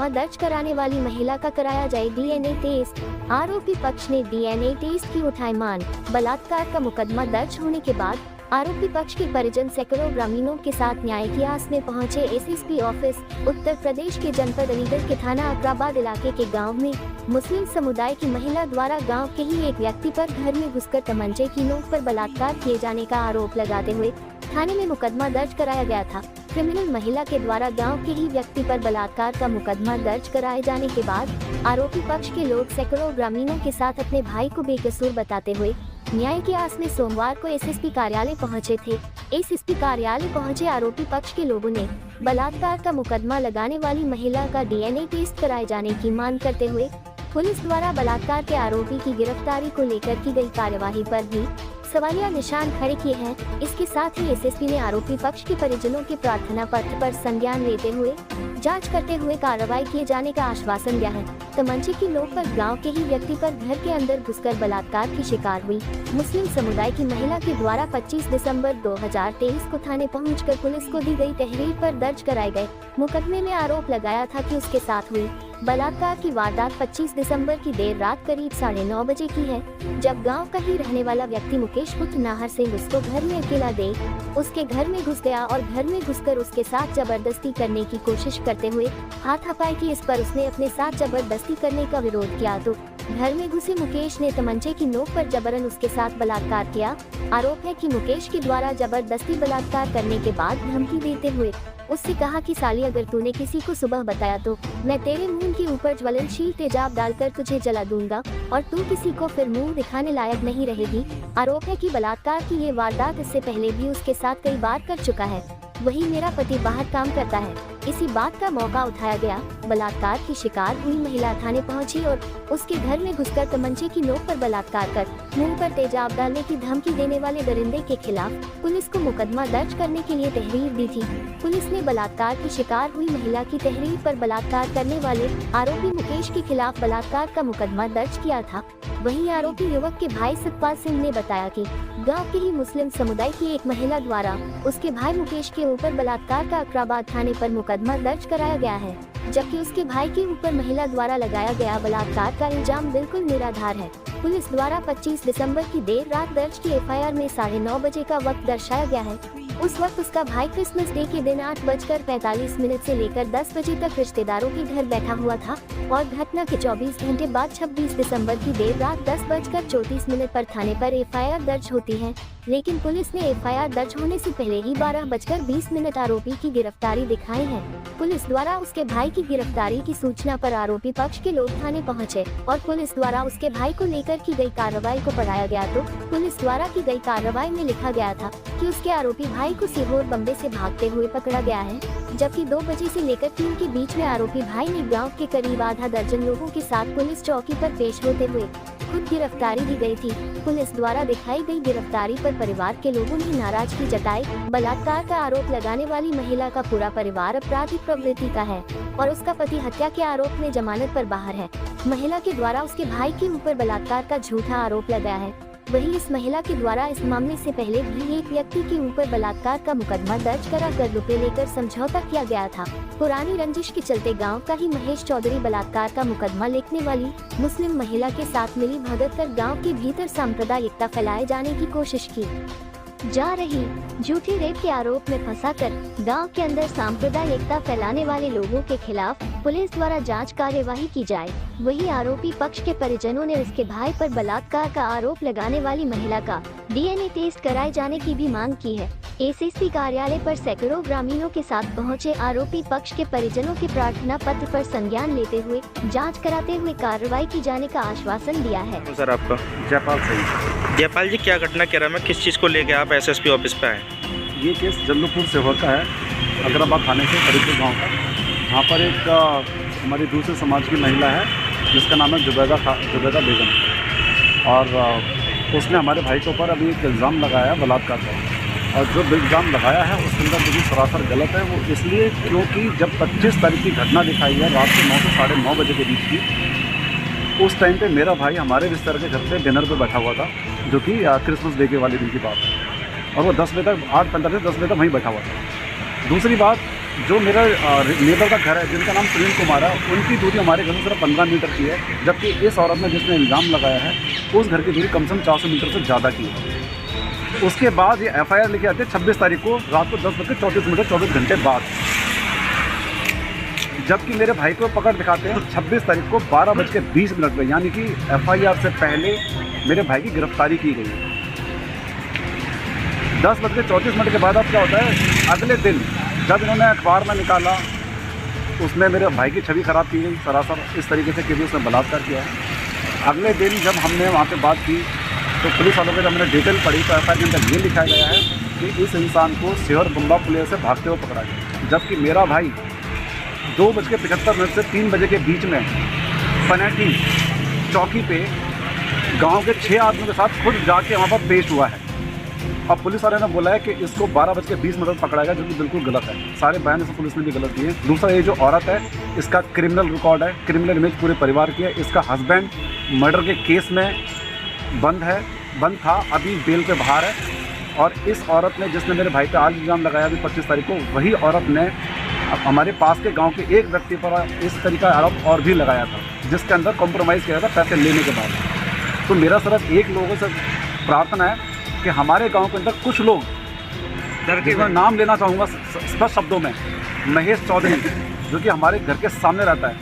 मुकदमा दर्ज कराने वाली महिला का कराया जाए डीएनए टेस्ट। आरोपी पक्ष ने डीएनए टेस्ट की उठाई मांग। बलात्कार का मुकदमा दर्ज होने के बाद आरोपी पक्ष के परिजन सैकड़ों ग्रामीणों के साथ न्याय की आस में पहुंचे एसएसपी ऑफिस। उत्तर प्रदेश के जनपद अलीगढ़ के थाना अकराबाद इलाके के गांव में मुस्लिम समुदाय की महिला द्वारा गांव के ही एक व्यक्ति पर घर में घुसकर तमंचे की नोक पर बलात्कार किए जाने का आरोप लगाते हुए थाने में मुकदमा दर्ज कराया गया था। क्रिमिनल महिला के द्वारा गांव के ही व्यक्ति पर बलात्कार का मुकदमा दर्ज कराए जाने के बाद आरोपी पक्ष के लोग सैकड़ों ग्रामीणों के साथ अपने भाई को बेकसूर बताते हुए न्याय की आस में सोमवार को एसएसपी कार्यालय पहुंचे थे। एसएसपी कार्यालय पहुंचे आरोपी पक्ष के लोगों ने बलात्कार का मुकदमा लगाने वाली महिला का डीएनए टेस्ट कराए जाने की मांग करते हुए पुलिस द्वारा बलात्कार के आरोपी की गिरफ्तारी को लेकर की गई कार्यवाही पर भी सवालिया निशान खड़े किए हैं। इसके साथ ही एसएसपी ने आरोपी पक्ष के परिजनों के प्रार्थना पत्र पर संज्ञान लेते हुए जांच करते हुए कार्रवाई किए जाने का आश्वासन दिया है। तमंचे की नोक पर गांव के ही व्यक्ति पर घर के अंदर घुसकर बलात्कार की शिकार हुई मुस्लिम समुदाय की महिला के द्वारा 25 दिसंबर 2023 को थाने पहुंचकर पुलिस को दी गई तहरीर पर दर्ज कराए गए मुकदमे में आरोप लगाया था कि उसके साथ हुई बलात्कार की वारदात 25 दिसंबर की देर रात करीब 9:30 बजे की है, जब गांव का ही रहने वाला व्यक्ति मुकेश पुत्र नाहर सिंह उसको घर में अकेला देख उसके घर में घुस गया और घर में घुसकर उसके साथ जबरदस्ती करने की कोशिश करते हुए हाथापाई की। इस पर उसने अपने साथ जबरदस्ती करने का विरोध किया तो घर में घुसे मुकेश ने तमंचे की नोक पर जबरन उसके साथ बलात्कार किया। आरोप है कि मुकेश के द्वारा जबरदस्ती बलात्कार करने के बाद धमकी देते हुए उससे कहा कि साली अगर तूने किसी को सुबह बताया तो मैं तेरे मुंह के ऊपर ज्वलनशील तेजाब डालकर तुझे जला दूंगा और तू किसी को फिर मुंह दिखाने लायक नहीं रहेगी। आरोप है कि बलात्कार की ये वारदात इससे पहले भी उसके साथ कई बार कर चुका है। वही मेरा पति बाहर काम करता है। इसी बात का मौका उठाया गया। बलात्कार की शिकार हुई महिला थाने पहुंची और उसके घर में घुसकर तमंचे की नोक पर बलात्कार कर मुंह पर तेजाब डालने की धमकी देने वाले दरिंदे के खिलाफ पुलिस को मुकदमा दर्ज करने के लिए तहरीर दी थी। पुलिस ने बलात्कार की शिकार हुई महिला की तहरीर पर बलात्कार करने वाले आरोपी मुकेश के खिलाफ बलात्कार का मुकदमा दर्ज किया था। वहीं आरोपी युवक के भाई सतपाल सिंह ने बताया कि गांव के ही मुस्लिम समुदाय की एक महिला द्वारा उसके भाई मुकेश के ऊपर बलात्कार का अकराबाद थाने पर मुकदमा दर्ज कराया गया है, जबकि उसके भाई के ऊपर महिला द्वारा लगाया गया बलात्कार का इल्जाम बिल्कुल निराधार है। पुलिस द्वारा 25 दिसंबर की देर रात दर्ज की एफआईआर में 9:30 बजे का वक्त दर्शाया गया है। उस वक्त उसका भाई क्रिसमस डे के दिन 8:45 से लेकर 10 बजे तक रिश्तेदारों के घर बैठा हुआ था और घटना के 24 घंटे बाद 26 दिसंबर की देर रात 10:34 पर थाने पर एफआईआर दर्ज होती है। लेकिन पुलिस ने एफआईआर दर्ज होने से पहले ही 12:20 आरोपी की गिरफ्तारी दिखाई है। पुलिस द्वारा उसके भाई की गिरफ्तारी की सूचना पर आरोपी पक्ष के लोग थाने पहुंचे और पुलिस द्वारा उसके भाई को लेकर की गई कार्रवाई को पढ़ाया गया तो पुलिस द्वारा की गई कार्रवाई में लिखा गया था कि उसके आरोपी भाई को सीहोर बम्बे से भागते हुए पकड़ा गया है, जबकि 2 बजे से लेकर 3 के बीच में आरोपी भाई ने गाँव के करीब आधा दर्जन लोगों के साथ पुलिस चौकी पर पेश होते हुए खुद गिरफ्तारी दी गई थी। पुलिस द्वारा दिखाई गई गिरफ्तारी पर परिवार के लोगों ने नाराजगी जताई। बलात्कार का आरोप लगाने वाली महिला का पूरा परिवार आपराधिक प्रवृत्ति का है और उसका पति हत्या के आरोप में जमानत पर बाहर है। महिला के द्वारा उसके भाई के ऊपर बलात्कार का झूठा आरोप लगाया है। वहीं इस महिला के द्वारा इस मामले से पहले भी एक व्यक्ति के ऊपर बलात्कार का मुकदमा दर्ज कराकर रुपए लेकर समझौता किया गया था। पुरानी रंजिश के चलते गांव का ही महेश चौधरी बलात्कार का मुकदमा लिखने वाली मुस्लिम महिला के साथ मिली भगत कर गांव के भीतर सांप्रदायिकता फैलाए जाने की कोशिश की जा रही झूठी रेप के आरोप में फंसाकर गांव के अंदर सांप्रदायिकता फैलाने वाले लोगों के खिलाफ पुलिस द्वारा जांच कार्यवाही की जाए। वही आरोपी पक्ष के परिजनों ने उसके भाई पर बलात्कार का आरोप लगाने वाली महिला का डीएनए टेस्ट कराए जाने की भी मांग की है। एसएसपी कार्यालय पर सैकड़ों ग्रामीणों के साथ पहुंचे आरोपी पक्ष के परिजनों के प्रार्थना पत्र पर संज्ञान लेते हुए जांच कराते हुए कार्रवाई की जाने का आश्वासन दिया है। सर आपका जयपाल जी, क्या घटना कह रहा है, किस चीज़ को लेकर आप एसएसपी ऑफिस पे आए? ये केस जल्लूपुर से होता है, अकराबाद थाने से फरीदपुर गांव का। वहाँ पर एक हमारी दूसरे समाज की महिला है जिसका नाम है जुबैदा बेगम, और उसने हमारे भाई के ऊपर अभी एक इल्ज़ाम लगाया बलात्कार का, और जो इल्ज़ाम लगाया है उसके अंदर जो सरासर गलत है। वो इसलिए क्योंकि जब 25 तारीख की घटना दिखाई है रात के 9 से 9:30 बजे के बीच की, उस टाइम पे मेरा भाई हमारे रिश्तेदार के घर पे डिनर पे बैठा हुआ था, जो कि क्रिसमस डे वाले दिन की बात है, और वो 10 बजे तक 8:45 से 10 बजे तक वहीं बैठा हुआ था। दूसरी बात, जो मेरा नेबर का घर है जिनका नाम सुनील कुमार है, उनकी दूरी हमारे घर से सिर्फ 15 मीटर की है, जबकि इस औरत ने जिसने इल्ज़ाम लगाया है उस घर की दूरी कम से कम 400 मीटर से ज़्यादा की है। उसके बाद ये FIR लिखे आते हैं 26 तारीख को रात को 10:34 24 घंटे बाद, जबकि मेरे भाई को पकड़ दिखाते हैं 26 तारीख को 12:20 पर, यानी कि FIR से पहले मेरे भाई की गिरफ्तारी की गई है। 10:34 के बाद अब क्या होता है, अगले दिन जब इन्होंने अखबार में निकाला उसमें मेरे भाई की छवि ख़राब की गई सरासर इस तरीके से कि भी उसने बलात्कार किया है। अगले दिन जब हमने वहाँ पे बात की तो पुलिस वालों को जब मैंने डिटेल पढ़ी तो FIR के अंदर ये लिखा गया है कि इस इंसान को सीहोर बम्बा पुलिस से भागते हुए पकड़ा गया, जबकि मेरा भाई 2:75 से 3 बजे के बीच में पनेटी चौकी पे गांव के 6 आदमियों के साथ खुद जाके वहाँ पर पेश हुआ है। अब पुलिस वाले ने बोला है कि इसको 12:20 पर पकड़ा गया, जो कि बिल्कुल गलत है। सारे बयान से पुलिस ने भी गलत दिए। दूसरा, ये जो औरत है इसका क्रिमिनल रिकॉर्ड है, क्रिमिनल इमेज पूरे परिवार की है। इसका हस्बैंड मर्डर के केस में बंद था, अभी बेल पे बाहर है। और इस औरत ने जिसने मेरे भाई पे आज इल्ज़ाम लगाया अभी 25 तारीख को, वही औरत ने हमारे पास के गांव के एक व्यक्ति पर इस तरीका आरोप और भी लगाया था, जिसके अंदर कॉम्प्रोमाइज़ किया था पैसे लेने के बाद। तो मेरा सिर्फ एक लोगों से प्रार्थना है कि हमारे गांव के अंदर कुछ लोग, जिसमें नाम लेना चाहूँगा स्पष्ट शब्दों में, महेश चौधरी, जो कि हमारे घर के सामने रहता है,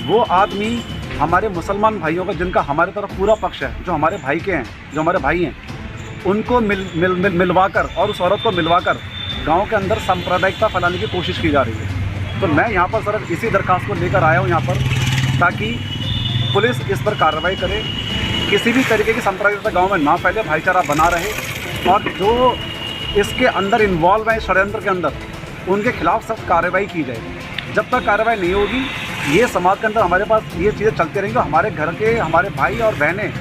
वो आदमी हमारे मुसलमान भाइयों का, जिनका हमारे तरफ पूरा पक्ष है, जो हमारे भाई के हैं, जो हमारे भाई हैं, उनको मिलवाकर और उस औरत को मिलवाकर गांव के अंदर सांप्रदायिकता फैलाने की कोशिश की जा रही है। तो मैं यहाँ पर सिर्फ इसी दरख्वास्त को लेकर आया हूँ यहाँ पर, ताकि पुलिस इस पर कार्रवाई करे, किसी भी तरीके की सांप्रदायिकता गांव में ना फैले, भाईचारा बना रहे, और जो इसके अंदर इन्वॉल्व है षड्यंत्र के अंदर, उनके खिलाफ सख्त कार्रवाई की जाए। जब तक कार्रवाई नहीं होगी, ये समाज के अंदर हमारे पास ये चीज़ें चलती रहेंगी। हमारे घर के हमारे भाई और बहनें,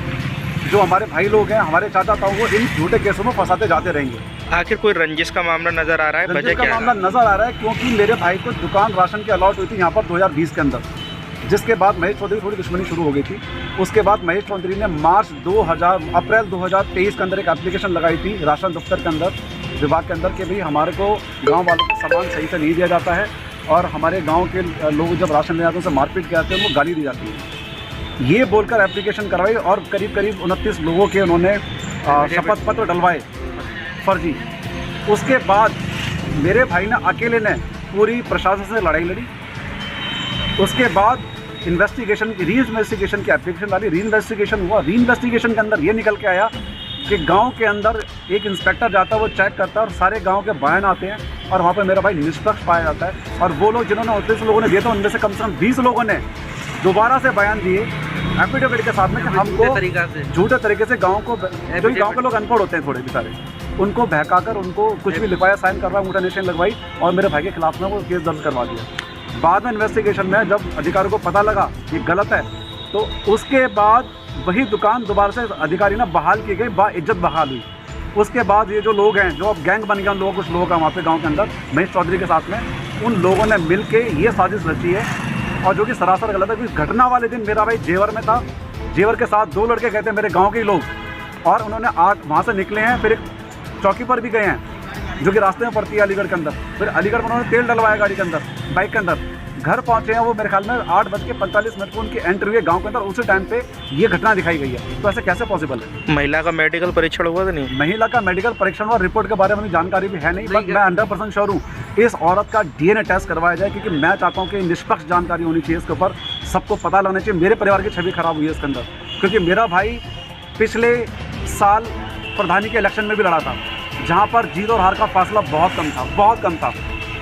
जो हमारे भाई लोग हैं, हमारे चाचा ताऊ, वो इन झूठे केसों में फंसाते जाते रहेंगे। आखिर कोई रंजिश का मामला नज़र आ रहा है? रंजिश का मामला नज़र आ रहा है, क्योंकि मेरे भाई को दुकान राशन की अलॉट हुई थी यहाँ पर 2020 के अंदर, जिसके बाद महेश चौधरी थोड़ी दुश्मनी शुरू हो गई थी। उसके बाद महेश चौधरी ने अप्रैल 2023 के अंदर एक एप्लीकेशन लगाई थी राशन दफ्तर के अंदर, विभाग के अंदर, कि भाई हमारे को गांव वालों को सामान सही से नहीं दिया जाता है, और हमारे गांव के लोग जब राशन ले जाते हैं उनसे मारपीट किया जाते हैं, उनको गाली दी जाती है। ये बोलकर एप्लीकेशन करवाई और करीब 29 लोगों के उन्होंने शपथ पत्र डलवाए फर्जी। उसके बाद मेरे भाई ने अकेले ने पूरी प्रशासन से लड़ाई लड़ी। उसके बाद री इन्वेस्टिगेशन की एप्लीकेशन डाली, री इन्वेस्टिगेशन हुआ। री इन्वेस्टिगेशन के अंदर ये निकल के आया कि गांव के अंदर एक इंस्पेक्टर जाता है, वो चेक करता है और सारे गांव के बयान आते हैं, और वहाँ पे मेरा भाई निष्पक्ष पाया जाता है। और वो लोग जिन्होंने 29 लोगों ने दिए थे, उनमें से कम 20 लोगों ने दोबारा से बयान दिए एफिडेविट के साथ में कि हमको झूठे तरीके से गाँव को, जो गाँव के लोग अनपढ़ होते हैं थोड़े बेचारे, उनको बहकाकर उनको कुछ भी लिखवाया, साइन करवाया, अंगूठा निशान लगवाई, और मेरे भाई के खिलाफ में वो केस दर्ज करवा दिया। बाद में इन्वेस्टिगेशन में जब अधिकारियों को पता लगा कि गलत है, तो उसके बाद वही दुकान दोबारा से अधिकारी ने बहाल की गई, बाइज्जत बहाल हुई। उसके बाद ये जो लोग हैं, जो अब गैंग बन गया, उन लोगों कुछ लोग हैं वहाँ पे गांव के अंदर महेश चौधरी के साथ में, उन लोगों ने मिल के ये साजिश रची है, और जो कि सरासर गलत है। क्योंकि घटना वाले दिन मेरा भाई जेवर में था, जेवर के साथ 2 लड़के गए थे मेरे गाँव के लोग, और उन्होंने वहाँ से निकले हैं, फिर एक चौकी पर भी गए हैं जो कि रास्ते में पड़ती है अलीगढ़ के अंदर, फिर अलीगढ़ में उन्होंने तेल डलवाया गाड़ी के अंदर, बाइक के अंदर। घर पहुंचे हैं वो मेरे ख्याल में 8:45 को उनकी एंट्री हुई गांव के अंदर, उसी टाइम पे ये घटना दिखाई गई है। तो ऐसे कैसे पॉसिबल है? महिला का मेडिकल परीक्षण हुआ था? नहीं, महिला का मेडिकल परीक्षण और रिपोर्ट के बारे में जानकारी भी है नहीं, बट मैं 100% श्योर हूँ इस औरत का DNA टेस्ट करवाया जाए, क्योंकि मैं चाहता हूँ कि निष्पक्ष जानकारी होनी चाहिए इसके ऊपर, सबको पता लगना चाहिए। मेरे परिवार की छवि खराब हुई है इसके अंदर, क्योंकि मेरा भाई पिछले साल प्रधानी के इलेक्शन में भी लड़ा था, जहाँ पर जीत और हार का फासला बहुत कम था।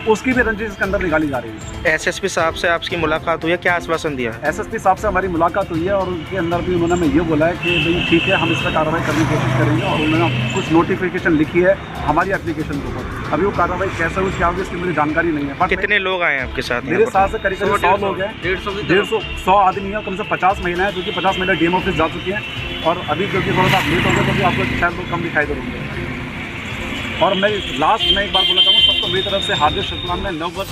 उसकी भी रंजिश इसके अंदर निकाली जा रही है। SSP साहब से आपकी मुलाकात हुई है, क्या आश्वासन दिया? SSP साहब से हमारी मुलाकात हुई है, और उनके अंदर भी उन्होंने ये बोला है कि भाई ठीक है, हम इस पर कार्रवाई करने की कोशिश करेंगे, और उन्होंने कुछ नोटिफिकेशन लिखी है हमारी एप्लीकेशन के ऊपर। अभी वो कार्रवाई कैसे हुई, क्या होगी, इसकी मुझे जानकारी नहीं है। कितने लोग आए हैं आपके साथ? मेरे साथ से करीब 100 लोग हैं, 100 आदमी है, कम से 50 महिलाएं हैं, जो कि 50 महिला DM ऑफिस जा चुकी हैं, और अभी क्योंकि थोड़ा सा लेट हो गया तो भी आपको शायद लोग कम दिखाई दे रहे हैं। और मैं लास्ट में एक बार बोला चाहूँगा, सबको मेरी तरफ से हार्दिक शुभकामनाएं। नव वर्ष